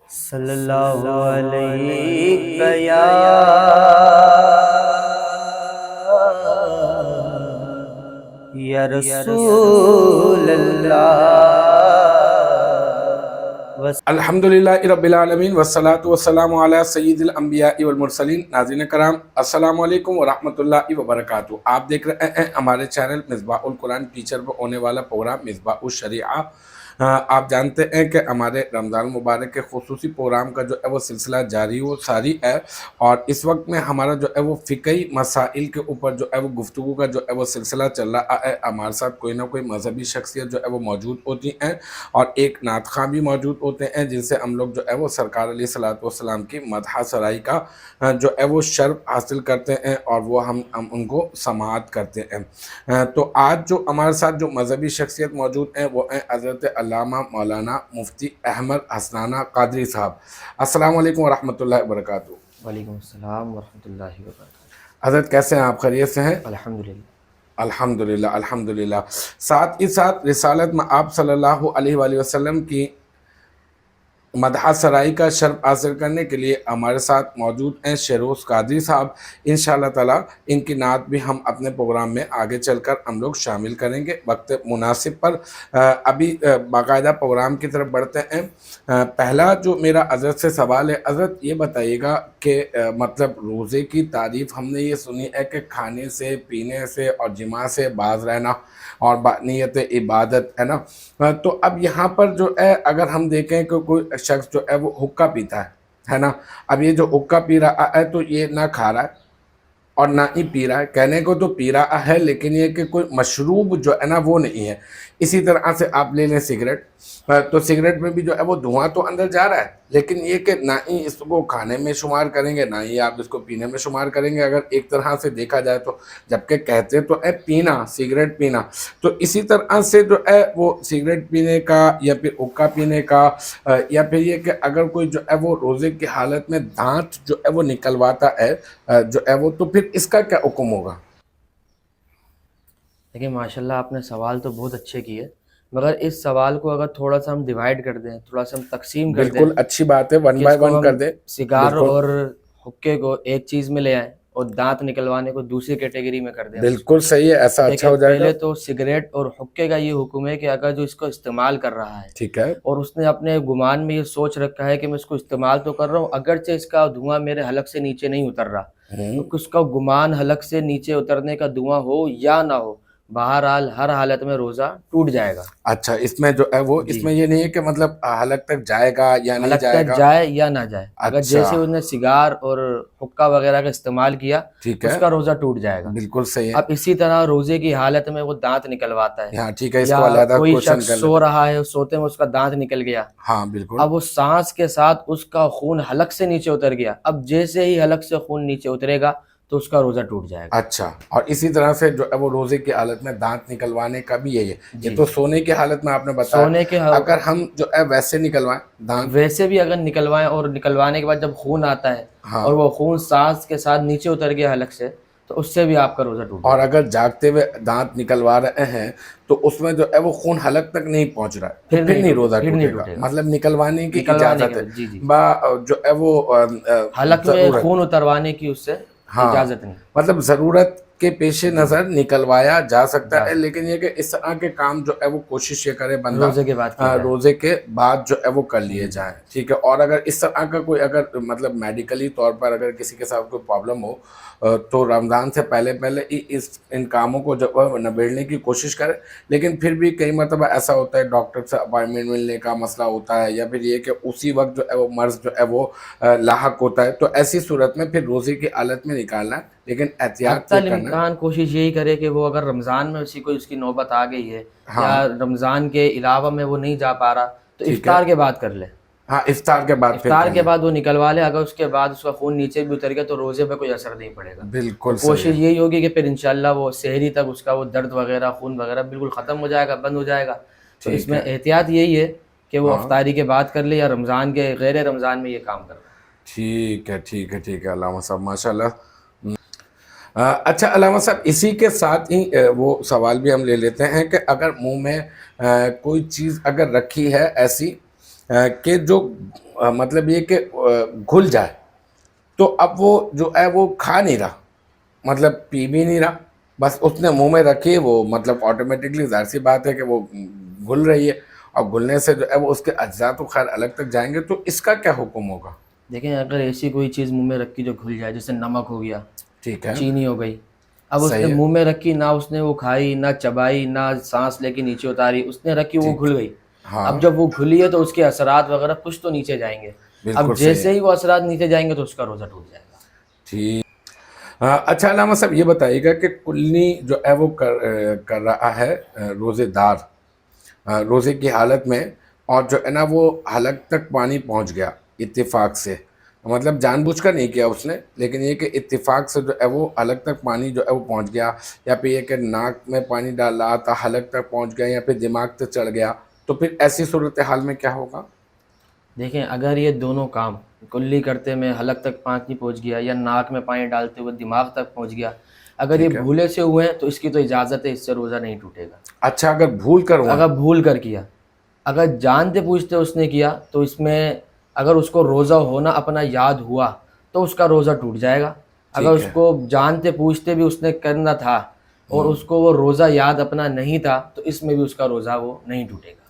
صلی اللہ علیہ یا رسول اللہ الحمدللہ رب العالمین والصلاة والسلام علی سید الانبیاء والمرسلین۔ ناظرین کرام، السلام علیکم ورحمۃ اللہ وبرکاتہ۔ آپ دیکھ رہے ہیں ہمارے چینل مصباح القرآن ٹیچر پر ہونے والا پروگرام مصباح الشریعہ۔ آپ جانتے ہیں کہ ہمارے رمضان مبارک کے خصوصی پروگرام کا جو ہے وہ سلسلہ جاری و ساری ہے، اور اس وقت میں ہمارا جو ہے وہ فقہی مسائل کے اوپر جو ہے وہ گفتگو کا جو ہے وہ سلسلہ چل رہا ہے۔ ہمارے ساتھ کوئی نہ کوئی مذہبی شخصیت جو ہے وہ موجود ہوتی ہیں، اور ایک نعت خواں بھی موجود ہوتے ہیں جن سے ہم لوگ جو ہے وہ سرکار علیہ الصلوۃ والسلام کی مدح سرائی کا جو ہے وہ شرف حاصل کرتے ہیں، اور وہ ہم ان کو سماعت کرتے ہیں۔ تو آج جو ہمارے ساتھ جو مذہبی شخصیت موجود ہیں وہ ہیں حضرت علامہ مولانا مفتی احمد حسنانہ قادری صاحب۔ السلام علیکم ورحمۃ اللہ وبرکاتہ۔ وعلیکم السلام ورحمۃ اللہ وبرکاتہ۔ حضرت کیسے ہیں آپ؟ خیریت سے ہیں؟ الحمدللہ۔ الحمدللہ الحمدللہ۔ ساتھ ہی ساتھ رسالت میں آپ صلی اللہ علیہ وآلہ وسلم کی مدح سرائی کا شرف حاصل کرنے کے لیے ہمارے ساتھ موجود ہیں شیروز قادری صاحب۔ انشاءاللہ تعالیٰ ان کی نعت بھی ہم اپنے پروگرام میں آگے چل کر ہم لوگ شامل کریں گے وقت مناسب پر۔ ابھی باقاعدہ پروگرام کی طرف بڑھتے ہیں۔ پہلا جو میرا حضرت سے سوال ہے، حضرت یہ بتائیے گا کہ مطلب روزے کی تعریف ہم نے یہ سنی ہے کہ کھانے سے، پینے سے اور جماع سے باز رہنا اور نیت عبادت ہے نا۔ تو اب یہاں پر جو ہے اگر ہم دیکھیں کہ کوئی شخص جو ہے وہ حقہ پیتا ہے نا، اب یہ جو حقہ پی رہا ہے تو یہ نہ کھا رہا ہے اور نہ ہی پی رہا ہے، کہنے کو تو پی رہا ہے لیکن یہ کہ کوئی مشروب جو ہے نا وہ نہیں ہے۔ اسی طرح سے آپ لے لیں سگریٹ، تو سگریٹ میں بھی جو ہے وہ دھواں تو اندر جا رہا ہے، لیکن یہ کہ نہ ہی اس کو کھانے میں شمار کریں گے، نہ ہی آپ اس کو پینے میں شمار کریں گے اگر ایک طرح سے دیکھا جائے تو، جبکہ کہتے تو ہے پینا، سگریٹ پینا۔ تو اسی طرح سے جو ہے وہ سگریٹ پینے کا یا پھر حقہ پینے کا، یا پھر یہ کہ اگر کوئی جو ہے وہ روزے کی حالت میں دانت جو ہے وہ نکلواتا ہے جو ہے وہ، تو پھر اس کا کیا حکم ہوگا؟ دیکھیں ماشاءاللہ آپ نے سوال تو بہت اچھے کیے، مگر اس سوال کو اگر تھوڑا سا ہم ڈیوائیڈ کر دیں، تھوڑا سا ہم تقسیم کر دیں بالکل اچھی بات ہے، ون کہ بائی اس کو ون ہم کر دیں۔ سگار بالکل اور حقے کو ایک چیز میں لے آئیں اور دانت نکلوانے کو دوسری کیٹیگری میں کر دیں ہم اس کو۔ بالکل صحیح ہے، ایسا اچھا دیکھیں ہو جائے گا۔ پہلے تو سگریٹ اور حقے کا یہ حکم ہے کہ اگر جو اس کو استعمال کر رہا ہے ٹھیک ہے۔ اور اس نے اپنے گمان میں یہ سوچ رکھا ہے کہ میں اس کو استعمال تو کر رہا ہوں، اگرچہ اس کا دھواں میرے حلق سے نیچے نہیں اتر رہا، تو اس کا گمان حلق سے نیچے اترنے کا دھواں ہو یا نہ ہو، بہرحال ہر حالت میں روزہ ٹوٹ جائے گا۔ اچھا، اس میں جو ہے وہ اس میں یہ نہیں ہے کہ مطلب حلق تک جائے گا یا نہیں حلق جائے تک گا؟ جائے یا نہ جائے، اگر اچھا جیسے اس نے سگار اور حقہ وغیرہ کا استعمال کیا ٹھیک اس ہے، کا روزہ ٹوٹ جائے گا۔ بالکل صحیح ہے۔ اب اسی طرح روزے کی حالت میں وہ دانت نکلواتا ہے، ہاں ٹھیک ہے، اس یا کو علیحدہ کوئی کوشچن شخص کر سو لیتے ہیں۔ رہا ہے، سوتے میں اس کا دانت نکل گیا، ہاں بالکل۔ اب وہ سانس کے ساتھ اس کا خون حلق سے نیچے اتر گیا، اب جیسے ہی حلق سے خون نیچے اترے گا تو اس کا روزہ ٹوٹ جائے گا۔ اچھا، اور اسی طرح سے جو ہے وہ روزے کی حالت میں دانت نکلوانے کا بھی یہی ہے۔ یہ تو سونے کی حالت میں آپ نے بتایا، سونے کے اگر ہم جو ہے ویسے نکلوائیں دانت، ویسے بھی اگر نکلوائیں اور نکلوانے کے بعد جب خون آتا ہے ہاں، اور وہ خون سانس کے ساتھ نیچے اتر گیا حلق سے، تو اس سے بھی آپ کا روزہ ٹوٹ جائے اور اگر جاگتے ہوئے دانت نکلوا رہے ہیں تو اس میں جو ہے وہ خون حلق تک نہیں پہنچ رہا ہے، تو پھر نہیں روزہ ٹوٹے گا، مطلب نکلوانے کی اجازت ہے، جی جی، جو ہے وہ حلق میں خون اتروانے کی اس سے اجازت نہیں۔ مطلب ضرورت کے پیش نظر نکلوایا جا سکتا ہے، لیکن یہ کہ اس طرح کے کام جو ہے وہ کوشش یہ کرے بندہ روزے کے بعد روزے کے بعد جو ہے وہ کر لیے جائیں، ٹھیک ہے۔ اور اگر اس طرح کا کوئی اگر مطلب میڈیکلی طور پر اگر کسی کے ساتھ کوئی پرابلم ہو تو رمضان سے پہلے ہی ان کاموں کو جو ہے نبیڑنے کی کوشش کرے، لیکن پھر بھی کئی مرتبہ ایسا ہوتا ہے ڈاکٹر سے اپائنٹمنٹ ملنے کا مسئلہ ہوتا ہے، یا پھر یہ کہ اسی وقت جو ہے وہ مرض جو ہے وہ لاحق ہوتا ہے، تو ایسی صورت میں پھر روزے کی حالت میں نکالنا ہے، لیکن احتیاط سے کرنا ہے۔ امکان کوشش یہی کرے کہ وہ اگر رمضان میں اسی کو اس کی نوبت آ گئی ہے یا رمضان کے علاوہ میں وہ نہیں جا پا رہا تو افطار کے بعد کر لے۔ ہاں افطار کے بعد، افطار کے بعد وہ نکلوا لے، اگر اس کے بعد اس کا خون نیچے بھی اتر گیا تو روزے پہ کوئی اثر نہیں پڑے گا۔ بالکل کوشش یہی ہوگی کہ پھر انشاءاللہ وہ سحری تک اس کا وہ درد وغیرہ، خون وغیرہ بالکل ختم ہو جائے گا، بند ہو جائے گا۔ تو اس میں احتیاط یہی ہے کہ وہ افطاری کے بعد کر لے یا رمضان کے غیر رمضان میں یہ کام کر لے۔ ٹھیک ہے ٹھیک ہے ٹھیک ہے، علامہ صاحب ماشاء اللہ۔ اچھا علامہ صاحب، اسی کے ساتھ ہی وہ سوال بھی ہم لے لیتے ہیں کہ اگر منہ میں کوئی چیز اگر رکھی ہے ایسی کہ جو مطلب یہ کہ گھل جائے تو اب وہ جو ہے وہ کھا نہیں رہا، مطلب پی بھی نہیں رہا، بس اس نے منہ میں رکھی، وہ مطلب آٹومیٹکلی ظاہر سی بات ہے کہ وہ گھل رہی ہے، اور گھلنے سے جو ہے وہ اس کے اجزاء تو خیر الگ تک جائیں گے، تو اس کا کیا حکم ہوگا؟ دیکھیں اگر ایسی کوئی چیز منہ میں رکھی جو گھل جائے، جیسے نمک ہو گیا، ٹھیک ہے، چینی ہو گئی، اب اس نے صحیح ہے، منہ میں رکھی، نہ اس نے وہ کھائی، نہ چبائی، نہ سانس لے کے نیچے اتاری، اس نے رکھی وہ ٹھیک، گھل گئی. ہاں اب جب وہ گھلی ہے تو اس کے اثرات وغیرہ کچھ تو نیچے جائیں گے. بالکل اب صحیح ہے، جیسے ہی وہ اثرات نیچے جائیں گے تو اس کا روزہ ٹوٹ جائے گا. ٹھیک. اچھا علامہ صاحب یہ بتائیے گا کہ کلنی جو ہے وہ کر رہا ہے روزے دار روزے کی حالت میں، اور جو ہے نا وہ حلق تک پانی پہنچ گیا اتفاق سے، مطلب جان بوجھ کر نہیں کیا اس نے، لیکن یہ کہ اتفاق سے جو ہے وہ حلق تک پانی جو ہے وہ پہنچ گیا، یا پھر یہ کہ ناک میں پانی ڈال رہا تھا حلق تک پہنچ گیا، یا پھر دماغ تک چڑھ گیا، تو پھر ایسی صورتحال میں کیا ہوگا؟ دیکھیں اگر یہ دونوں کام کلی کرتے میں حلق تک پانی پہنچ گیا، یا ناک میں پانی ڈالتے ہوئے دماغ تک پہنچ گیا، اگر یہ ٹھیک ہے، بھولے سے ہوئے ہیں تو اس کی تو اجازت ہے، اس سے روزہ نہیں ٹوٹے گا. اچھا اگر بھول کر ہوا، اگر بھول کر کیا، اگر جانتے پوچھتے اس نے کیا تو اس میں اگر اس کو روزہ ہونا اپنا یاد ہوا تو اس کا روزہ ٹوٹ جائے گا. اگر ٹھیک اس ہے، کو جانتے پوچھتے بھی اس نے کرنا تھا اور اس کو وہ روزہ یاد اپنا نہیں تھا تو اس میں بھی اس کا روزہ وہ نہیں ٹوٹے گا.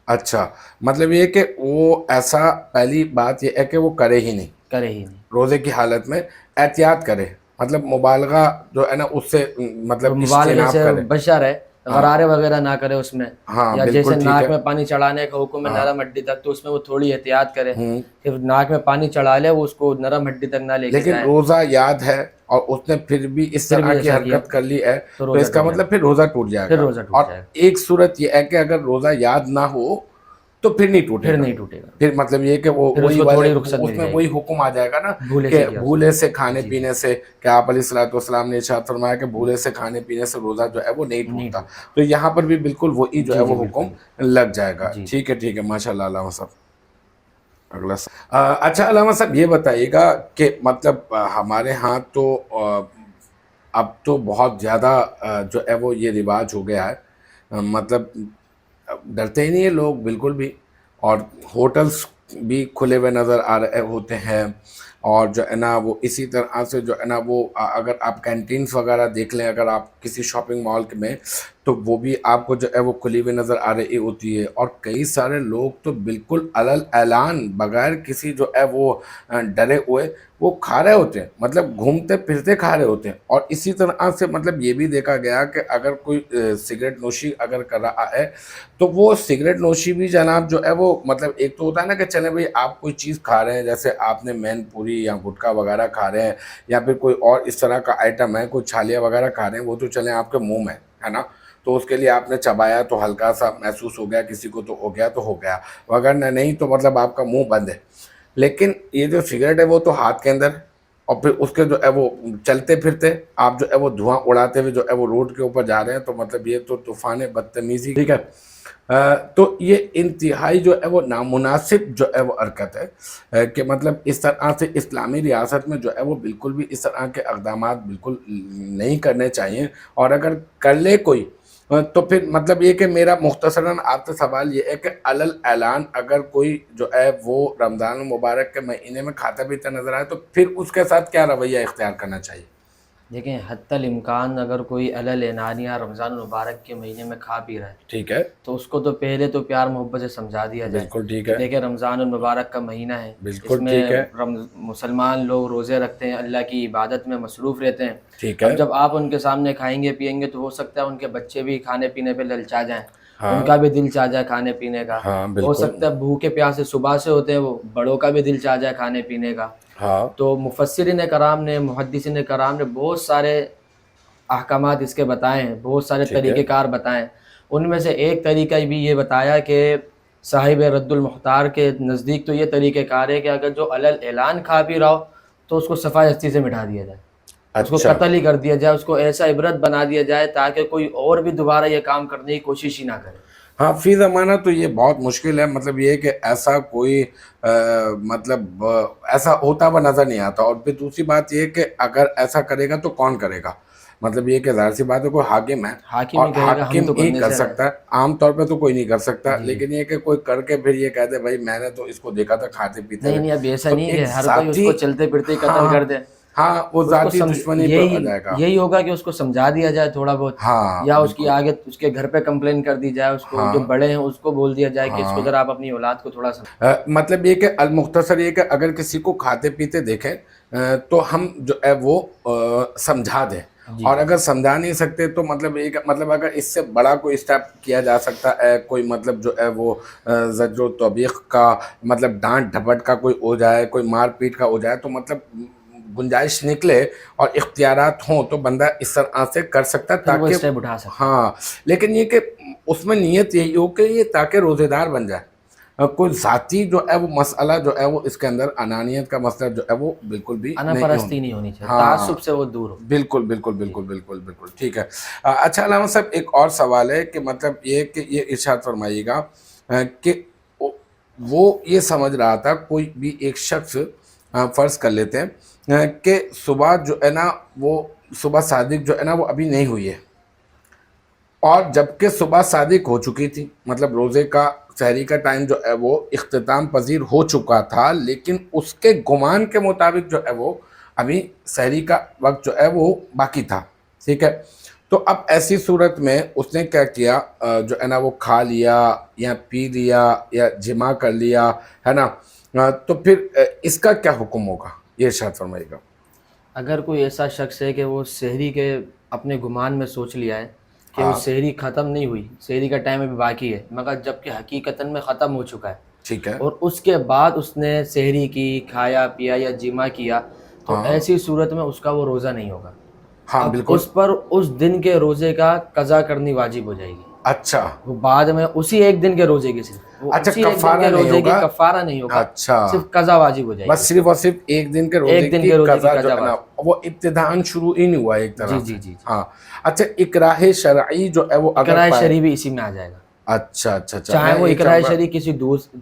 اچھا مطلب یہ کہ وہ ایسا، پہلی بات یہ ہے کہ وہ کرے ہی نہیں کرے ہی نہیں. روزے کی حالت میں، احتیاط کرے، مطلب مبالغہ جو ہے نا اس سے مطلب اور مبالغے اجتناب سے کرے. بچا رہے، ہاں غرارے وغیرہ نہ کرے اس میں. ہاں یا جیسے بالکل ٹھیک ناک ہے، میں پانی چڑھانے کا حکم ہے ہاں نرم ہڈی تک، تو اس میں وہ تھوڑی احتیاط کرے ہوں. کہ ناک میں پانی چڑھا لے، وہ اس کو نرم ہڈی تک نہ لے کے لیکن جائے. روزہ یاد ہے اور اس نے پھر بھی اس پھر طرح بھی کی ایسا کیا حرکت کر لی ہے، تو تو روزہ اس کا ٹوٹ جائے مطلب گا. پھر روزہ ٹوٹ جائے پھر گا. روزہ اور ٹوٹ جائے گا. ایک صورت یہ ہے کہ اگر روزہ یاد نہ ہو تو پھر نہیں ٹوٹے پھر گا، نہیں ٹوٹے گا. پھر مطلب یہ کہ وہ پھر اس وہی کو والے تھوڑی رخصت اس مل میں جائے وہی گی. حکم آ جائے گا نا بھولے کہ سے کیا اس نے. بھولے سے کھانے جی پینے سے، کہ آپ علیہ الصلوۃ والسلام نے ارشاد فرمایا کہ بھولے سے کھانے پینے سے روزہ جو ہے وہ نہیں نہیں ٹوٹتا، ٹوٹتا. تو یہاں پر بھی بالکل وہی جو ہے جی جی وہ بالکل. حکم لگ جائے گا. جی ٹھیک ہے ماشاء اللہ علامہ صاحب. اگلا اچھا علامہ صاحب یہ بتائیے گا کہ مطلب ہمارے ہاں تو اب تو بہت زیادہ جو ہے وہ یہ رواج ہو گیا ہے، مطلب ڈرتے ہی نہیں ہیں لوگ بالکل بھی، اور ہوٹلس بھی کھلے ہوئے نظر آ رہے ہوتے ہیں، اور جو ہے نا وہ اسی طرح سے جو ہے نا وہ اگر آپ کینٹینس وغیرہ دیکھ لیں، اگر آپ کسی شاپنگ مال میں، تو وہ بھی آپ کو جو ہے وہ کھلی ہوئی نظر آ رہی ہوتی ہے، اور کئی سارے لوگ تو بالکل علل اعلان بغیر کسی جو ہے وہ ڈرے ہوئے وہ کھا رہے ہوتے ہیں، مطلب گھومتے پھرتے کھا رہے ہوتے ہیں. اور اسی طرح سے مطلب یہ بھی دیکھا گیا کہ اگر کوئی سگریٹ نوشی اگر کر رہا ہے تو وہ سگریٹ نوشی بھی جناب جو ہے وہ مطلب ایک تو ہوتا ہے نا کہ چلیں بھائی آپ کوئی چیز کھا رہے ہیں، جیسے آپ نے مین پوری یا گٹکا وغیرہ کھا رہے ہیں، یا پھر کوئی اور اس طرح کا آئٹم ہے، کوئی چھالیاں وغیرہ کھا رہے ہیں، وہ تو چلیں آپ کے منہ میں ہے نا، تو اس کے لیے آپ نے چبایا تو ہلکا سا محسوس ہو گیا، کسی کو تو ہو گیا تو ہو گیا، وغیرہ نہیں تو مطلب آپ کا منہ بند ہے. لیکن یہ جو سگریٹ ہے وہ تو ہاتھ کے اندر، اور پھر اس کے جو ہے وہ چلتے پھرتے آپ جو ہے وہ دھواں اڑاتے ہوئے جو ہے وہ روڈ کے اوپر جا رہے ہیں، تو مطلب یہ تو طوفان بدتمیزی. ٹھیک ہے، تو یہ انتہائی جو ہے وہ نامناسب جو ہے وہ حرکت ہے کہ مطلب اس طرح سے اسلامی ریاست میں جو ہے وہ بالکل بھی اس طرح کے اقدامات بالکل نہیں کرنے چاہیے. اور اگر کر لے کوئی تو پھر مطلب یہ کہ میرا مختصراً آپ سے سوال یہ ہے کہ علل اعلان اگر کوئی جو ہے وہ رمضان المبارک کے مہینے میں کھاتا پیتا نظر آئے تو پھر اس کے ساتھ کیا رویہ اختیار کرنا چاہیے؟ دیکھیں حتی الامکان اگر کوئی علل اعلانیہ رمضان المبارک کے مہینے میں کھا پی رہا ہے ٹھیک ہے، تو اس کو تو پہلے تو پیار محبت سے سمجھا دیا جائے بالکل ٹھیک کہ ہے، دیکھیں رمضان المبارک کا مہینہ ہے، اس بالکل میں ٹھیک ہے، مسلمان لوگ روزے رکھتے ہیں، اللہ کی عبادت میں مصروف رہتے ہیں. ٹھیک ہے، اب جب آپ ان کے سامنے کھائیں گے پئیں گے تو ہو سکتا ہے ان کے بچے بھی کھانے پینے پہ للچا جائیں، ان ہاں کا بھی دل چاہ جائے کھانے پینے کا. ہاں ہو بالکل، سکتا ہے بھوکے پیاسے صبح سے ہوتے ہیں، وہ بڑوں کا بھی دل چاہ جائے کھانے پینے کا. ہاں تو مفسرین کرام نے، محدثین کرام نے بہت سارے احکامات اس کے بتائے ہیں، بہت سارے ٹھیک ہے، طریقہ کار بتائے ہیں. ان میں سے ایک طریقہ بھی یہ بتایا کہ صاحب رد المختار کے نزدیک تو یہ طریقہ کار ہے کہ اگر جو علل اعلان کھا پی رہا ہو تو اس کو صفائی ہستی سے مٹا دیا جائے، اس کو اچھا قتل ہی کر دیا جائے، اس کو ایسا عبرت بنا دیا جائے تاکہ کوئی اور بھی دوبارہ یہ کام کرنے کی کوشش ہی نہ کرے. ہاں فی زمانہ تو یہ بہت مشکل ہے، مطلب یہ ہے کہ ایسا کوئی مطلب ایسا ہوتا ہوا نظر نہیں آتا. اور پھر دوسری بات یہ کہ اگر ایسا کرے گا تو کون کرے گا، مطلب یہ کہ ظاہر سی بات ہے کوئی حاکم ہے حاکم اور ہی کہے گا، ہم حاکم تو ہی کرنے کر سے سکتا ہے، عام طور پہ تو کوئی نہیں کر سکتا، جی۔ لیکن یہ کہ کوئی کر کے پھر یہ کہتے بھائی میں نے تو اس کو دیکھا تھا کھاتے پیتے نہیں ہوئے، نہیں، اب ایسا تو نہیں کہ ایک ہر کوئی اس ذاتی، کو چلتے پھرتے ہی قتل ہاں کر دے، ہاں وہ اس کو ذاتی دشمنی پہ آ جائے گا، یہی ہوگا کہ اس کو سمجھا دیا جائے تھوڑا بہت، ہاں یا اس کی بالکل، آگے اس کے گھر پہ کمپلین کر دی جائے، اس کو جو ہاں بڑے ہیں اس کو بول دیا جائے کہ اس کو ہاں ذرا آپ اپنی اولاد کو تھوڑا مطلب یہ کہ المختصر یہ کہ اگر کسی کو کھاتے پیتے دیکھیں تو ہم جو ہے وہ سمجھا دیں، جی اور اگر سمجھا نہیں سکتے تو مطلب یہ کہ مطلب اگر اس سے بڑا کوئی اسٹیپ کیا جا سکتا ہے، کوئی مطلب جو ہے وہ زجر و توبیخ کا، مطلب ڈانٹ ڈھپٹ کا کوئی ہو جائے، کوئی مار پیٹ کا ہو جائے، تو مطلب گنجائش نکلے اور اختیارات ہوں تو بندہ اس طرح سے کر سکتا ہے، پھر وہ تاکہ اسٹیپ اٹھا سکتا ہے۔ ہاں، لیکن یہ کہ اس میں نیت یہی ہو کہ یہ تاکہ روزے دار بن جائے، کوئی ذاتی جو ہے وہ مسئلہ جو ہے وہ اس کے اندر انانیت کا مسئلہ جو ہے وہ بالکل بھی انا نہیں پرستی ہونی، نہیں ہونی چاہیے، ہاں تعصب سے وہ دور ہو۔ بالکل بالکل بالکل بالکل بالکل ٹھیک ہے۔ اچھا علامہ صاحب ایک اور سوال ہے کہ مطلب یہ کہ یہ ارشاد فرمائیے گا کہ وہ یہ سمجھ رہا تھا کوئی بھی ایک شخص فرض کر لیتے ہیں کہ صبح جو ہے نا وہ صبح صادق جو ہے نا وہ ابھی نہیں ہوئی ہے، اور جبکہ صبح صادق ہو چکی تھی، مطلب روزے کا سحری کا ٹائم جو ہے وہ اختتام پذیر ہو چکا تھا، لیکن اس کے گمان کے مطابق جو ہے وہ ابھی سحری کا وقت جو ہے وہ باقی تھا، ٹھیک ہے۔ تو اب ایسی صورت میں اس نے کیا کیا، جو ہے نا وہ کھا لیا یا پی لیا یا جمع کر لیا، ہے نا، تو پھر اس کا کیا حکم ہوگا، یہ ارشاد فرمائیے گا۔ اگر کوئی ایسا شخص ہے کہ وہ سحری کے اپنے گمان میں سوچ لیا ہے کہ وہ ہاں سحری ختم نہیں ہوئی، سحری کا ٹائم ابھی باقی ہے، مگر جبکہ حقیقتاً میں ختم ہو چکا ہے، ٹھیک ہے، اور اس کے بعد اس نے سحری کی، کھایا پیا یا جمع کیا، تو ہاں ایسی صورت میں اس کا وہ روزہ نہیں ہوگا۔ ہاں اب بالکل، اس پر اس دن کے روزے کا قضا کرنی واجب ہو جائے گی، اچھا وہ بعد میں اسی ایک دن کے روزے کی، صرف وہ اچھا اسی ایک دن کفارہ کے نہیں روزے کی ہوگا، کفارہ نہیں ہوگا، اچھا صرف قضا واجب ہو جائے بس گی، صرف اور صرف ایک دن کے روزے ایک دن کی کے روزے کی قضا جو قضا ہے نا واجب۔ وہ ابتداءً شروع ہی نہیں ہوا ایک طرح جی سے، جی جی جی، ہاں اچھا اکراہ شرعی جو ہے وہ اگر اقراء پائے، شرعی بھی اسی میں آ جائے گا، اچھا اچھا اچھا چاہے میں وہ یہ اقراء چاہوں گا، شرعی کسی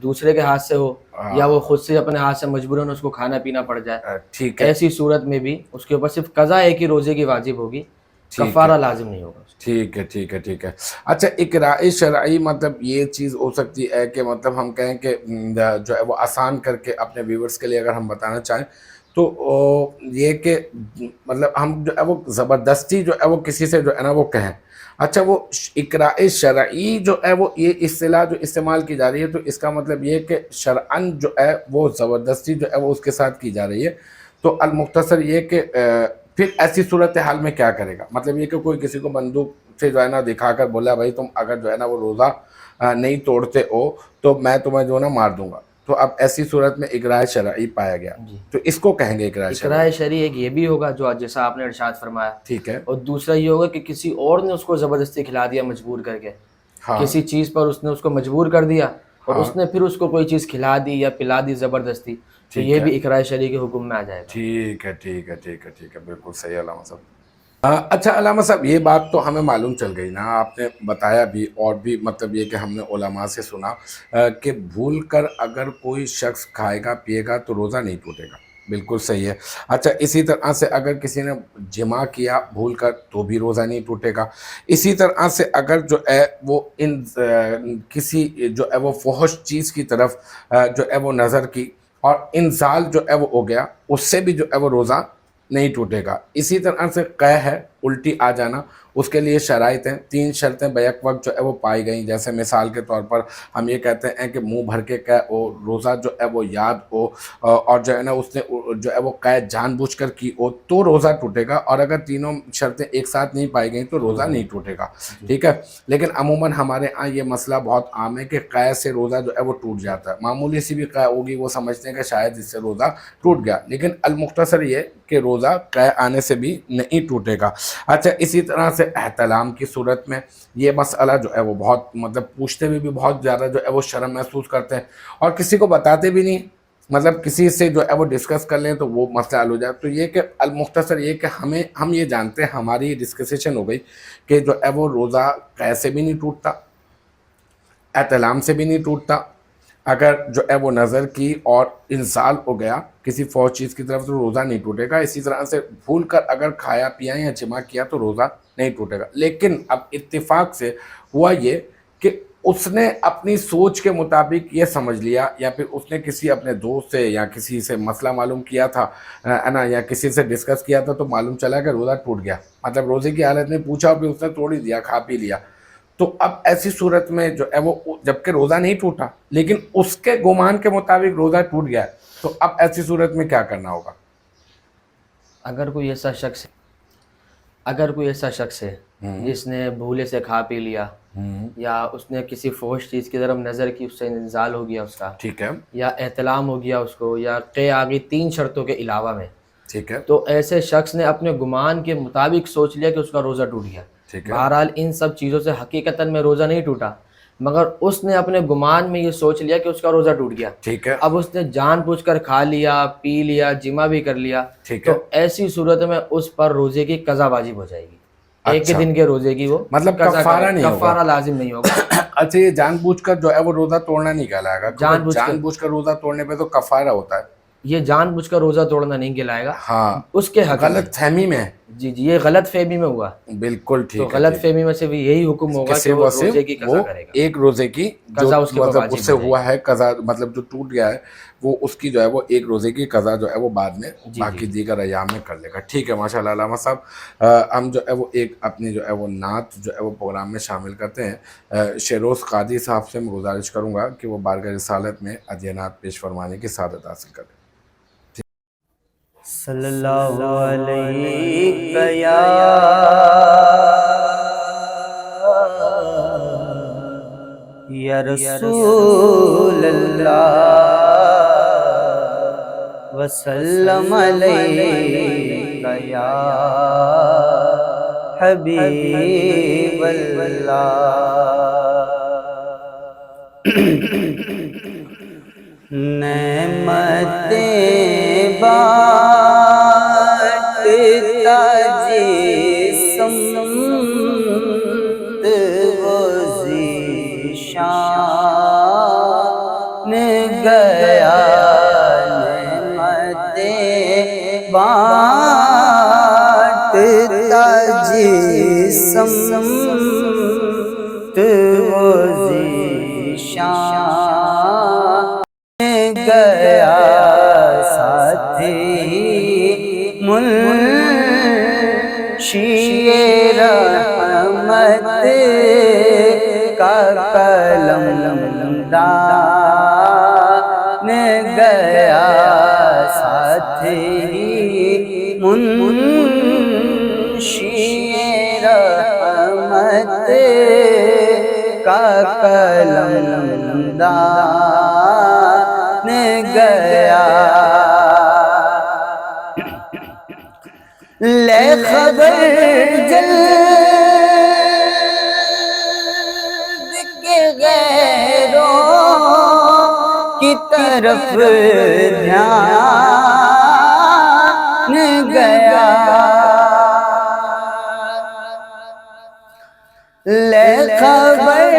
دوسرے کے ہاتھ سے ہو، یا وہ ہاں خود سے اپنے ہاتھ سے مجبوراً اس کو کھانا پینا پڑ جائے، ٹھیک ہے ایسی صورت میں بھی اس کے اوپر صرف قضا ایک ہی روزے کی واجب ہوگی، ٹھیک ہے کفارہ لازم نہیں ہوگا۔ ٹھیک ہے ٹھیک ہے ٹھیک ہے اچھا اقراء شرعی مطلب یہ چیز ہو سکتی ہے کہ مطلب ہم کہیں کہ جو ہے وہ آسان کر کے اپنے ویورز کے لیے اگر ہم بتانا چاہیں تو یہ کہ مطلب ہم جو ہے وہ زبردستی جو ہے وہ کسی سے جو ہے نا وہ کہیں، اچھا وہ اقراء شرعی جو ہے وہ یہ اصطلاح جو استعمال کی جا رہی ہے تو اس کا مطلب یہ کہ شرعاً جو ہے وہ زبردستی جو ہے وہ اس کے ساتھ کی جا رہی ہے، تو المختصر یہ کہ پھر ایسی صورتحال میں کیا کرے گا، مطلب یہ کہ کوئی کسی کو بندوق سے جو ہے نا دکھا کر بولا بھائی تم اگر جو ہے نا وہ روزہ نہیں توڑتے ہو تو میں تمہیں جو ہے نا مار دوں گا، تو اب ایسی صورت میں اقراء شرعی پایا گیا، جی، تو اس کو کہیں گے اقراء شرعی، اقراء شرعی ایک یہ بھی ہوگا جو جیسا آپ نے ارشاد فرمایا، ٹھیک ہے، اور دوسرا یہ ہوگا کہ کسی اور نے اس کو زبردستی کھلا دیا مجبور کر کے، ہاں کسی چیز پر اس نے اس کو مجبور کر دیا اور ہاں اس نے پھر اس کو کوئی چیز کھلا دی یا پلا دی زبردستی، تو ٹھیک یہ ہے بھی اقراء شرعی کے حکم میں آ جائے گا۔ ٹھیک ہے ٹھیک ہے ٹھیک ہے ٹھیک ہے بالکل صحیح علامہ صاحب۔ اچھا علامہ صاحب یہ بات تو ہمیں معلوم چل گئی نا، آپ نے بتایا بھی اور بھی مطلب یہ کہ ہم نے علماء سے سنا کہ بھول کر اگر کوئی شخص کھائے گا پیے گا تو روزہ نہیں ٹوٹے گا، بالکل صحیح ہے۔ اچھا اسی طرح سے اگر کسی نے جمع کیا بھول کر تو بھی روزہ نہیں ٹوٹے گا، اسی طرح سے اگر جو ہے وہ کسی جو ہے وہ فحش چیز کی طرف جو ہے وہ نظر کی اور انزال جو ہے وہ ہو گیا، اس سے بھی جو ہے وہ روزہ نہیں ٹوٹے گا۔ اسی طرح سے قے ہے الٹی آ جانا، اس کے لیے شرائط ہیں، 3 شرطیں بیک وقت جو ہے وہ پائی گئیں، جیسے مثال کے طور پر ہم یہ کہتے ہیں کہ منہ بھر کے قے ہو، روزہ جو ہے وہ یاد ہو، اور جو ہے نا اس نے جو ہے وہ قے جان بوجھ کر کی ہو تو روزہ ٹوٹے گا، اور اگر تینوں شرطیں ایک ساتھ نہیں پائی گئیں تو روزہ نہیں ٹوٹے گا، ٹھیک ہے۔ لیکن عموماً ہمارے ہاں یہ مسئلہ بہت عام ہے کہ قے سے روزہ جو ہے وہ ٹوٹ جاتا ہے، معمولی سی بھی قے ہوگی وہ سمجھتے ہیں کہ شاید اس سے روزہ ٹوٹ گیا، لیکن المختصر یہ کہ روزہ قے آنے سے بھی نہیں ٹوٹے گا۔ اچھا اسی طرح سے احتلام کی صورت میں یہ مسئلہ جو ہے وہ بہت مطلب پوچھتے ہوئے بھی بہت زیادہ جو ہے وہ شرم محسوس کرتے ہیں اور کسی کو بتاتے بھی نہیں، مطلب کسی سے جو ہے وہ ڈسکس کر لیں تو وہ مسئلہ حل ہو جائے، تو یہ کہ المختصر یہ کہ ہم یہ جانتے ہیں، ہماری ڈسکسیشن ہو گئی کہ جو ہے وہ روزہ قے سے بھی نہیں ٹوٹتا، احتلام سے بھی نہیں ٹوٹتا، اگر جو ہے وہ نظر کی اور انسال ہو گیا کسی فوج چیز کی طرف تو روزہ نہیں ٹوٹے گا. اسی طرح سے بھول کر اگر کھایا پیا یا جمع کیا تو روزہ نہیں ٹوٹے گا. لیکن اب اتفاق سے ہوا یہ کہ اس نے اپنی سوچ کے مطابق یہ سمجھ لیا یا پھر اس نے کسی اپنے دوست سے یا کسی سے مسئلہ معلوم کیا تھا نا, یا کسی سے ڈسکس کیا تھا تو معلوم چلا کہ روزہ ٹوٹ گیا, مطلب روزے کی حالت میں پوچھا اور پھر اس نے توڑ ہی دیا, کھا پی لیا. تو اب ایسی صورت میں جو ہے وہ جبکہ روزہ نہیں ٹوٹا لیکن اس کے گمان کے مطابق روزہ ٹوٹ گیا ہے, تو اب ایسی صورت میں کیا کرنا ہوگا؟ اگر کوئی ایسا شخص ہے جس نے بھولے سے کھا پی لیا یا اس نے کسی فوش چیز کی طرف نظر کی, اس سے انزال ہو گیا اس کا, ٹھیک ہے, یا احتلام ہو گیا اس کو, یا قے آگئی 3 شرطوں کے علاوہ میں, ٹھیک ہے, تو ایسے شخص نے اپنے گمان کے مطابق سوچ لیا کہ اس کا روزہ ٹوٹ گیا. بہرحال ان سب چیزوں سے حقیقتاً میں روزہ نہیں ٹوٹا, مگر اس نے اپنے گمان میں یہ سوچ لیا کہ اس کا روزہ ٹوٹ گیا. ٹھیک ہے, اب اس نے جان بوجھ کر کھا لیا, پی لیا, جمع بھی کر لیا, ٹھیک ہے, تو ایسی صورت میں اس پر روزے کی قضا واجب ہو جائے گی. ایک دن کے روزے کی وہ مطلب کفارہ نہیں ہوگا, کفارہ لازم نہیں ہوگا. اچھا یہ جان بوجھ کر جو ہے وہ روزہ توڑنا نہیں کہلائے گا, جان بوجھ کر روزہ توڑنے پہ تو کفارہ ہوتا ہے. یہ جان بوجھ کر روزہ توڑنا نہیں کہلائے گا, ہاں اس کے حق غلط فہمی میں. جی یہ غلط فہمی میں ہوا. بالکل ٹھیک ہے, تو غلط فہمی میں سے بھی یہی حکم ہوگا کہ وہ روزے کی قضا کرے گا. ایک روزے کی قضا اس کے مطلب اس سے ہوا ہے قضا, مطلب جو ٹوٹ گیا ہے وہ اس کی جو ہے وہ ایک روزے کی قضا جو ہے وہ بعد میں باقی دیگر ایام میں کر لے گا. ٹھیک ہے, ماشاء اللہ. علامہ صاحب ہم جو ہے وہ ایک اپنی جو ہے وہ نعت جو ہے وہ پروگرام میں شامل کرتے ہیں. شیروز قاضی صاحب سے میں گزارش کروں گا کہ وہ بارگاہ رسالت میں ادینات پیش فرمانے کی سعادت حاصل کریں. صلی اللہ علیہ یا رسول اللہ وسلم علیہ یا حبیب اللہ. نعمتیں بانٹتا جسم وہ ذیشان گیا. نعمتیں بانٹتا جسم وہ ذیشان گیا. ساتھی منشی رحمت کا قلم دان گیا. ساتھی منشی رحمت کا قلم دان گیا. لے خبر جلد کے غیروں کی طرف دھیان گیا. لے خبر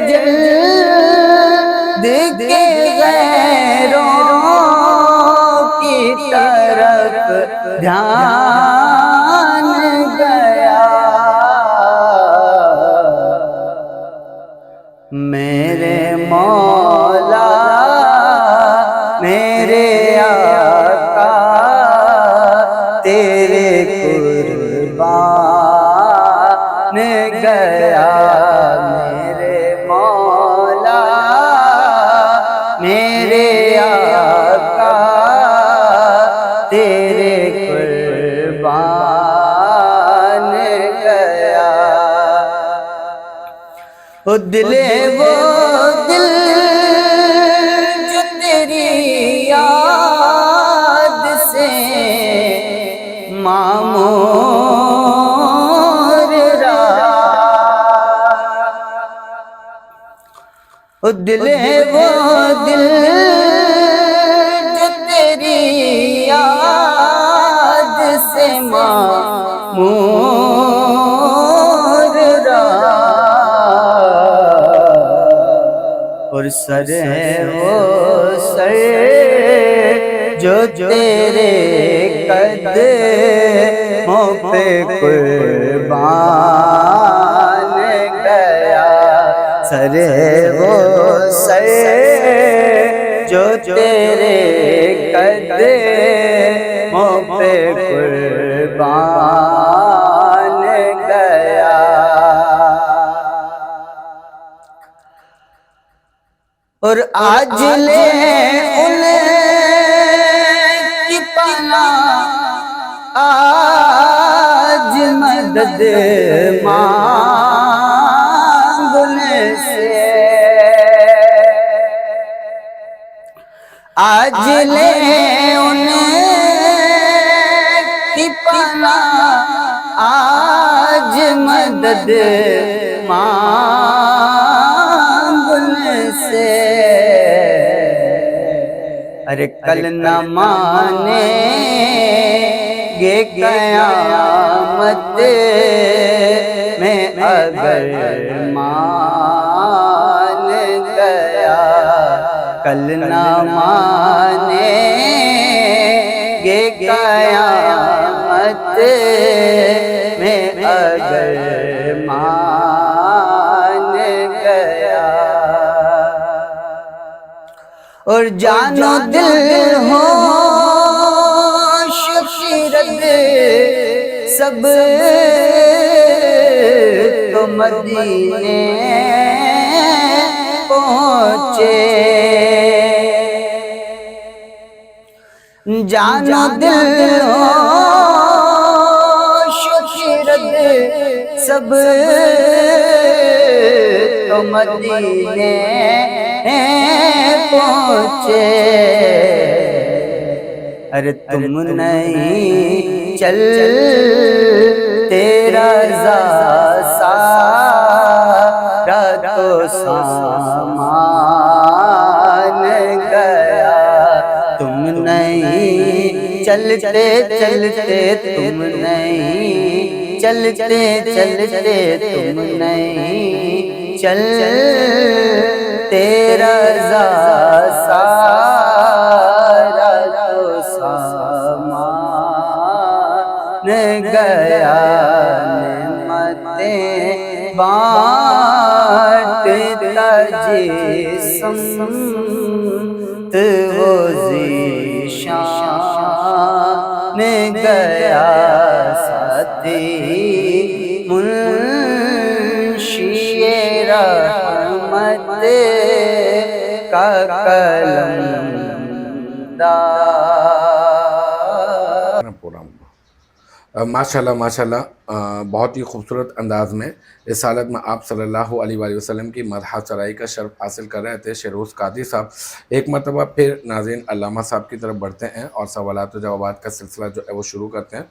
جلد کے غیروں کی طرف دھیان گیا. میرے مولا میرے آقا تیرے قربان گیا. میرے مولا میرے آقا تیرے قربان گیا. وہ دل جو تیری یاد سے معمور رہا. وہ دل جو تیری یاد سے معمور رہا. اور سر ہے وہ سر جو تیرے قدموں پہ قربان گیا، سر ہے وہ سر جو تیرے قدموں پہ قربان گیا۔ اور آج لے ان کی پناہ، آج مدد مانگنے سے، آج لے ان کی پناہ، آج مدد مانگنے سے، ارے کل نہ مانیں گے قیامت میں اگر مان گیا، کل نہ مانیں گے قیامت میں اگر مان گیا۔ اور جان و دل ہوش خیرت سب تو مدینے پہنچے، جان و دل ہوش خیرت سب تو مدینے پہنچے، ارے تم نہیں چل تیرا سارا تو سامان گیا، تم نہیں چلتے چلتے، تم نہیں چلتے چلتے، تم نہیں چل تیرا سارا تو سامان گیا، نعمتیں بانٹتا جسم وہ ذیشان گیا، ساتھی منشی رحمت کا قلم دار۔ ماشاءاللہ ماشاءاللہ، بہت ہی خوبصورت انداز میں رسالت میں آپ صلی اللہ علیہ وآلہ وسلم کی مدح سرائی کا شرف حاصل کر رہے تھے شیروز قادری صاحب۔ ایک مرتبہ پھر ناظرین علامہ صاحب کی طرف بڑھتے ہیں اور سوالات و جوابات کا سلسلہ جو ہے وہ شروع کرتے ہیں۔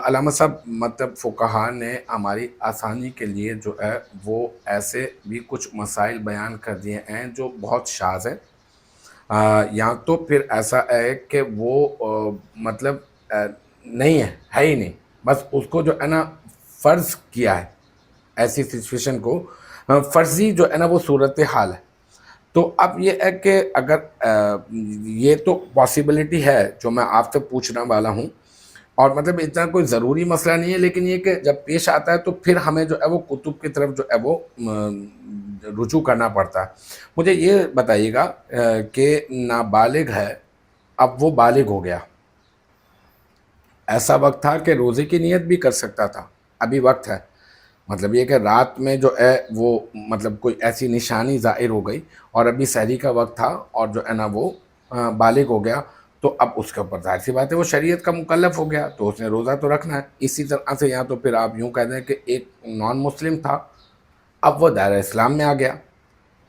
علامہ صاحب، مطلب فقہا نے ہماری آسانی کے لیے جو ہے وہ ایسے بھی کچھ مسائل بیان کر دیے ہیں جو بہت شاذ ہیں، یا تو پھر ایسا ہے کہ وہ مطلب نہیں ہے ہی نہیں، بس اس کو جو ہے نا فرض کیا ہے، ایسی سچویشن کو فرضی جو ہے نا وہ صورتحال ہے۔ تو اب یہ ہے کہ اگر یہ تو پاسبلٹی ہے جو میں آپ سے پوچھنے والا ہوں، اور مطلب اتنا کوئی ضروری مسئلہ نہیں ہے، لیکن یہ کہ جب پیش آتا ہے تو پھر ہمیں جو ہے وہ کتب کی طرف جو ہے وہ رجوع کرنا پڑتا ہے۔ مجھے یہ بتائیے گا کہ نابالغ ہے، اب وہ بالغ ہو گیا، ایسا وقت تھا کہ روزے کی نیت بھی کر سکتا تھا، ابھی وقت ہے، مطلب یہ کہ رات میں جو ہے وہ مطلب کوئی ایسی نشانی ظاہر ہو گئی اور ابھی سحری کا وقت تھا اور جو ہے نا وہ بالغ ہو گیا، تو اب اس کے اوپر ظاہر سی بات ہے وہ شریعت کا مکلف ہو گیا، تو اس نے روزہ تو رکھنا ہے۔ اسی طرح سے یا تو پھر آپ یوں کہہ دیں کہ ایک نان مسلم تھا، اب وہ دائرہ اسلام میں آ گیا،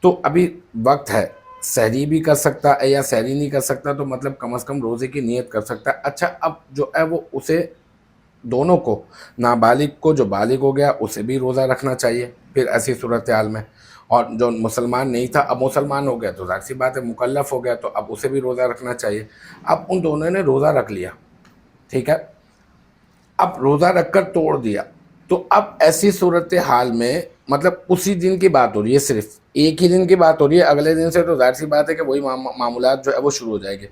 تو ابھی وقت ہے، سحری بھی کر سکتا ہے یا سحری نہیں کر سکتا تو مطلب کم از کم روزے کی نیت کر سکتا ہے۔ اچھا، اب جو ہے وہ اسے دونوں کو، نابالغ کو جو بالغ ہو گیا اسے بھی روزہ رکھنا چاہیے پھر ایسی صورتحال میں، اور جو مسلمان نہیں تھا اب مسلمان ہو گیا تو ظاہر سی بات ہے مکلف ہو گیا، تو اب اسے بھی روزہ رکھنا چاہیے۔ اب ان دونوں نے روزہ رکھ لیا، ٹھیک ہے، اب روزہ رکھ کر توڑ دیا، تو اب ایسی صورتحال میں مطلب اسی دن کی بات ہو رہی ہے, صرف ایک ہی دن کی بات ہو رہی ہے, اگلے دن سے تو ظاہر سی بات ہے کہ وہی معمولات جو ہے وہ شروع ہو جائے گے.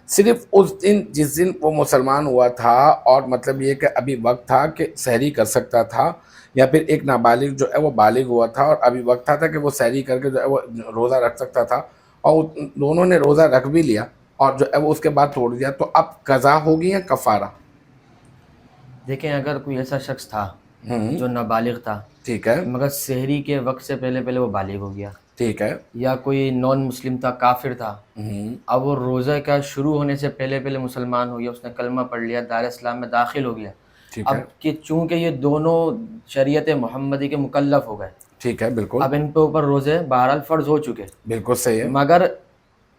صرف اس دن جس دن وہ مسلمان ہوا تھا, اور مطلب یہ کہ ابھی وقت تھا کہ سحری کر سکتا تھا, یا پھر ایک نابالغ جو ہے وہ بالغ ہوا تھا اور ابھی وقت تھا کہ وہ سحری کر کے جو ہے وہ روزہ رکھ سکتا تھا, اور دونوں نے روزہ رکھ بھی لیا اور جو ہے وہ اس کے بعد توڑ دیا, تو اب قضا ہوگی یا کفارہ؟ دیکھیں اگر کوئی ایسا شخص تھا جو نابالغ تھا, ٹھیک ہے, مگر سحری کے وقت سے پہلے وہ بالغ ہو گیا, ٹھیک ہے, یا کوئی نان مسلم تھا, کافر تھا, اب وہ روزہ کا شروع ہونے سے پہلے مسلمان ہو گیا, اس نے کلمہ پڑھ لیا, دار اسلام میں داخل ہو گیا, ٹھیک اب ہے, کہ چونکہ یہ دونوں شریعت محمدی کے مکلف ہو گئے, ٹھیک ہے, بالکل اب ان پہ اوپر روزے بہرحال فرض ہو چکے, بالکل صحیح ہے, مگر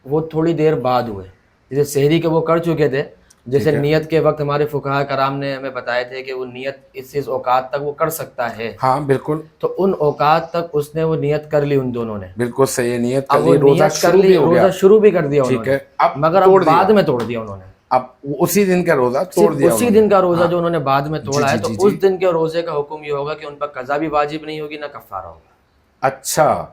وہ تھوڑی دیر بعد ہوئے. جیسے سحری کے وہ کر چکے تھے, جیسے نیت کے وقت ہمارے فقہاء کرام نے ہمیں بتائے تھے کہ وہ نیت اس اوقات تک وہ کر سکتا ہے, ہاں بالکل, تو ان اوقات تک اس نے وہ نیت کر لی ان دونوں نے, بالکل صحیح ہے, نیت کر اب وہ لی, روزہ نیت کر شروع لی, بھی ہو گیا, روزہ شروع بھی کر دیا انہوں ٹھیک نے, ہے, اب مگر توڑ اب دیا, بعد میں توڑ دیا انہوں نے, اب اسی دن کا روزہ توڑ صرف دیا اسی انہوں نے. دن کا روزہ ہاں، جو انہوں نے بعد میں توڑا ہے, جی، تو جی، اس جی. دن کے روزے کا حکم یہ ہوگا کہ ان پر قضا بھی واجب نہیں ہوگی, نہ کفارہ ہوگا. اچھا,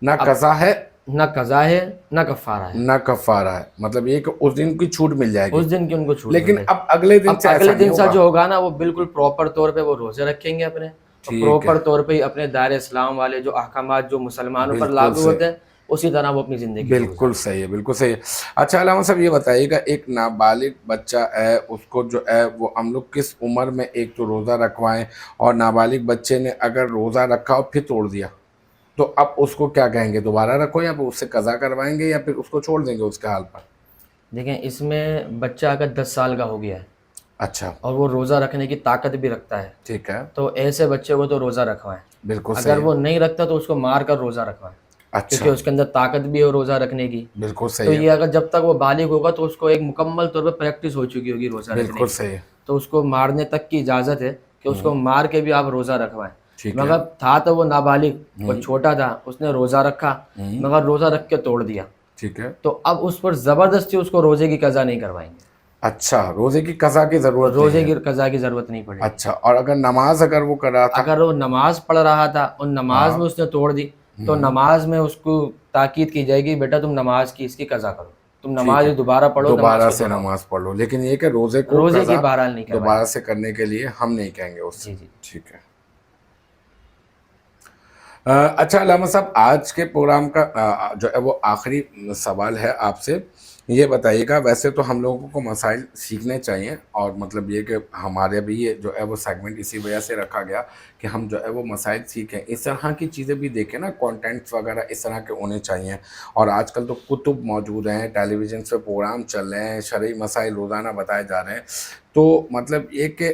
نہ قضا ہے, نہ قضا ہے نہ کفارہ ہے, نہ کفارہ ہے, مطلب یہ کہ اس دن کی چھوٹ مل جائے گی, اس دن کی ان کو چھوٹ لیکن ملے گی. اب اگلے دن سے اب ایسا اگلے نہیں دن سے ہوگا. جو ہوگا نا, وہ بالکل پراپر طور پہ وہ روزے رکھیں گے اپنے, اور ٹھیک ہے, پراپر طور پہ ہی اپنے دائرہ اسلام والے جو احکامات جو مسلمانوں پر بالکل لاگو صحیح, ہوتے ہیں اسی طرح وہ اپنی زندگی کو بالکل صحیح ہے, بالکل صحیح ہے. اچھا علامہ صاحب یہ بتائیے گا, ایک نابالغ بچہ ہے, اس کو جو ہے وہ ہم لوگ کس عمر میں ایک تو روزہ رکھوائیں, اور نابالغ بچے نے اگر روزہ رکھا اور پھر توڑ دیا, تو اب اس کو کیا کہیں گے, دوبارہ رکھو یا پھر اس سے قضا کروائیں گے, یا پھر اس کو چھوڑ دیں گے اس کے حال پر؟ دیکھیں اس میں بچہ اگر 10 سال کا ہو گیا ہے اچھا, اور وہ روزہ رکھنے کی طاقت بھی رکھتا ہے, ٹھیک ہے, تو ایسے بچے کو تو روزہ رکھوائیں. بالکل اگر صحیح ہے, وہ نہیں رکھتا تو اس کو مار کر روزہ رکھوائیں, اچھا, کیونکہ اس کے اندر طاقت بھی ہے روزہ رکھنے کی. بالکل تو صحیح ہے, یہ اگر جب تک وہ بالغ ہوگا تو اس کو ایک مکمل طور پر پریکٹس ہو چکی ہوگی روزہ رکھنے بالکل کی, صحیح ہے, تو اس کو مارنے تک کی اجازت ہے کہ اس کو مار کے بھی آپ روزہ رکھوائیں. ٹھیک ہے, مگر تھا تو وہ نابالغ, وہ چھوٹا تھا, اس نے روزہ رکھا مگر روزہ رکھ کے توڑ دیا, ٹھیک ہے, تو اب اس پر زبردستی اس کو روزے کی قضا نہیں کروائیں گے, اچھا, روزے کی قضا کی ضرورت روزے نہیں ہے, کی قضا کی ضرورت نہیں پڑے گی. اچھا, اور اگر نماز اگر وہ کر رہا تھا, اگر وہ نماز پڑھ رہا تھا اور نماز میں اس نے توڑ دی, تو نماز میں اس کو تاکید کی جائے گی, بیٹا تم نماز کی اس کی قضا کرو, تم نماز دوبارہ پڑھو, دوبارہ نماز سے کو دہراؤ. نماز پڑھ لو, لیکن یہ کہ روزے کو روزے کی قضا بہرحال نہیں کروائیں. دوبارہ سے کرنے کے لیے ہم نہیں کہیں گے اس سے. جی جی. ٹھیک ہے. اچھا علامہ صاحب, آج کے پروگرام کا جو ہے وہ آخری سوال ہے آپ سے, یہ بتائیے گا, ویسے تو ہم لوگوں کو مسائل سیکھنے چاہیے, اور مطلب یہ کہ ہمارے بھی یہ جو ہے وہ سیگمنٹ اسی وجہ سے رکھا گیا کہ ہم جو ہے وہ مسائل سیکھیں, اس طرح کی چیزیں بھی دیکھیں نا, کانٹینٹس وغیرہ اس طرح کے ہونے چاہیے. اور آج کل تو کتب موجود ہیں, ٹیلی ویژن پہ پروگرام چل رہے ہیں, شرعی مسائل روزانہ بتائے جا رہے ہیں, تو مطلب یہ کہ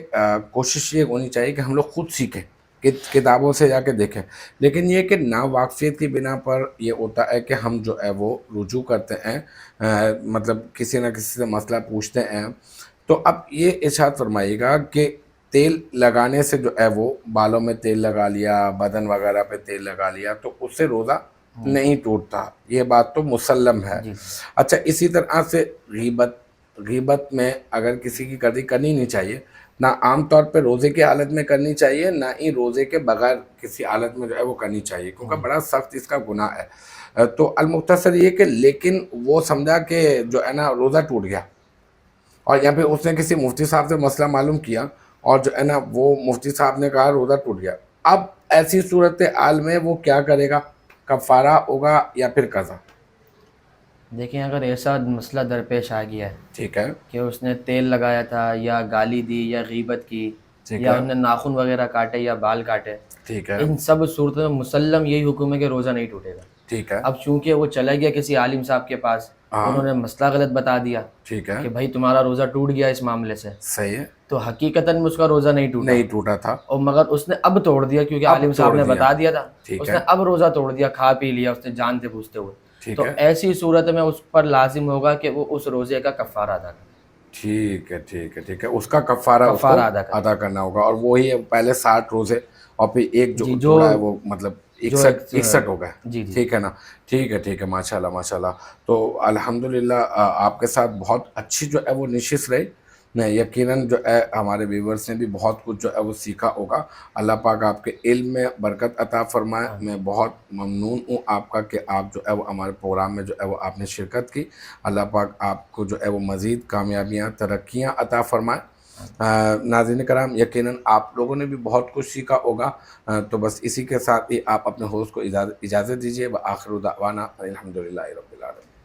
کوشش یہ ہونی چاہیے کہ ہم لوگ خود سیکھیں, کتابوں سے جا کے دیکھیں. لیکن یہ کہ ناواقفیت کی بنا پر یہ ہوتا ہے کہ ہم جو ہے وہ رجوع کرتے ہیں, مطلب کسی نہ کسی سے مسئلہ پوچھتے ہیں. تو اب یہ ارشاد فرمائیے گا کہ تیل لگانے سے جو ہے وہ بالوں میں تیل لگا لیا, بدن وغیرہ پہ تیل لگا لیا, تو اس سے روزہ نہیں ٹوٹتا, یہ بات تو مسلم ہے. اچھا, اسی طرح سے غیبت میں اگر کسی کی کرنی نہیں چاہیے, نہ عام طور پہ روزے کی حالت میں کرنی چاہیے, نہ ہی روزے کے بغیر کسی حالت میں جو ہے وہ کرنی چاہیے, کیونکہ بڑا سخت اس کا گناہ ہے. تو المختصر یہ کہ لیکن وہ سمجھا کہ جو ہے نا روزہ ٹوٹ گیا, اور یہاں پہ اس نے کسی مفتی صاحب سے مسئلہ معلوم کیا, اور جو ہے نا وہ مفتی صاحب نے کہا روزہ ٹوٹ گیا. اب ایسی صورتحال میں وہ کیا کرے گا, کفارہ ہوگا یا پھر قضا؟ دیکھیں اگر ایسا مسئلہ درپیش آ گیا ہے, ٹھیک ہے, کہ اس نے تیل لگایا تھا یا گالی دی یا غیبت کی, ٹھیک یا ہے, انہوں نے ناخن وغیرہ کاٹے یا بال کاٹے, ٹھیک ہے, ان سب صورتوں میں مسلم یہی حکم ہے کہ روزہ نہیں ٹوٹے گا. ٹھیک ہے, اب چونکہ وہ چلا گیا کسی عالم صاحب کے پاس, انہوں نے مسئلہ غلط بتا دیا ٹھیک ہے, کہ بھائی تمہارا روزہ ٹوٹ گیا اس معاملے سے, صحیح ہے, تو حقیقتاً میں اس کا روزہ نہیں ٹوٹا تھا, اور مگر اس نے اب توڑ دیا کیونکہ عالم صاحب نے بتا دیا تھا, اس نے اب روزہ توڑ دیا, کھا پی لیا اس نے جان سے پوچھتے ہوئے, تو ایسی صورت میں اس پر لازم ہوگا کہ وہ اس روزے کا کفارہ ادا کرے. ٹھیک ہے, ٹھیک ہے, ٹھیک ہے, اس کا کفارہ ادا کرنا ہوگا, اور وہی پہلے 60 روزے اور پھر ایک جو توڑا ہے وہ مطلب 61 ہو گئے. ٹھیک ہے نا, ٹھیک ہے, ٹھیک ہے, ماشاء اللہ ماشاء اللہ. تو الحمدللہ آپ کے ساتھ بہت اچھی جو ہے وہ نشست رہی, یقیناً جو ہے ہمارے ویورز نے بھی بہت کچھ جو ہے وہ سیکھا ہوگا. اللہ پاک آپ کے علم میں برکت عطا فرمائے. میں بہت ممنون ہوں آپ کا کہ آپ جو ہے وہ ہمارے پروگرام میں جو ہے وہ آپ نے شرکت کی. اللہ پاک آپ کو جو ہے وہ مزید کامیابیاں ترقیاں عطا فرمائے. ناظرین کرام، یقیناً آپ لوگوں نے بھی بہت کچھ سیکھا ہوگا. تو بس اسی کے ساتھ ہی آپ اپنے ہوسٹ کو اجازت دیجیے. وآخر دعوانا الحمدللہ رب العالمین.